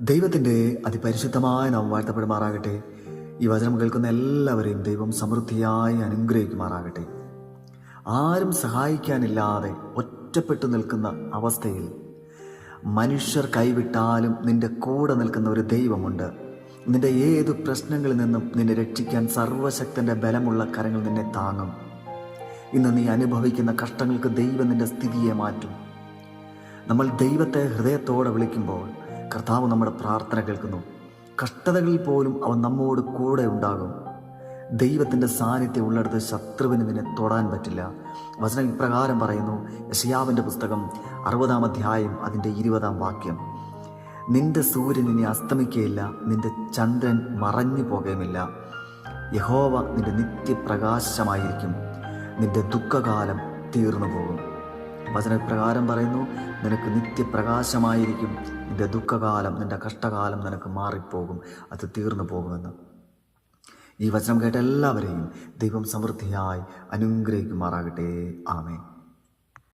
ദൈവത്തിൻ്റെ അതിപരിശുദ്ധമായ നാമം വാഴ്ത്തപ്പെടുമാറാകട്ടെ. ഈ വചനം കേൾക്കുന്ന എല്ലാവരെയും ദൈവം സമൃദ്ധിയായി അനുഗ്രഹിക്കുമാറാകട്ടെ. ആരും സഹായിക്കാനില്ലാതെ ഒറ്റപ്പെട്ടു നിൽക്കുന്ന അവസ്ഥയിൽ മനുഷ്യർ കൈവിട്ടാലും നിന്റെ കൂടെ നിൽക്കുന്ന ഒരു ദൈവമുണ്ട്. നിന്റെ ഏതു പ്രശ്നങ്ങളിൽ നിന്നും നിന്നെ രക്ഷിക്കാൻ സർവശക്തൻ്റെ ബലമുള്ള കരങ്ങൾ നിന്നെ താങ്ങും. ഇന്ന് നീ അനുഭവിക്കുന്ന കഷ്ടങ്ങൾക്ക് ദൈവം നിന്റെ സ്ഥിതിയെ മാറ്റും. നമ്മൾ ദൈവത്തെ ഹൃദയത്തോടെ വിളിക്കുമ്പോൾ കർത്താവ് നമ്മുടെ പ്രാർത്ഥന കേൾക്കുന്നു. കഷ്ടതകളിൽ പോലും അവൻ നമ്മോട് കൂടെ ഉണ്ടാകും. ദൈവത്തിൻ്റെ സാന്നിധ്യം ഉള്ളിടത്ത് ശത്രുവിന് നിന്നെ തൊടാൻ പറ്റില്ല. വചനം ഇപ്രകാരം പറയുന്നു. യെശയ്യാവിൻ്റെ പുസ്തകം 60-ാം അധ്യായം അതിൻ്റെ 20-ാം വാക്യം: നിന്റെ സൂര്യൻ ഇനി അസ്തമിക്കുകയില്ല, നിന്റെ ചന്ദ്രൻ മറഞ്ഞു പോകുകയുമില്ല. യഹോവ നിന്റെ നിത്യപ്രകാശമായിരിക്കും, നിന്റെ ദുഃഖകാലം തീർന്നു പോകും. വചനപ്രകാരം പറയുന്നു, നിനക്ക് നിത്യപ്രകാശമായിരിക്കും, നിന്റെ ദുഃഖകാലം, നിന്റെ കഷ്ടകാലം നിനക്ക് മാറിപ്പോകും, അത് തീർന്നു പോകുമെന്ന്. ഈ വചനം കേട്ട എല്ലാവരെയും ദൈവം സമൃദ്ധിയായി അനുഗ്രഹിക്കുമാറാകട്ടെ. ആമേൻ.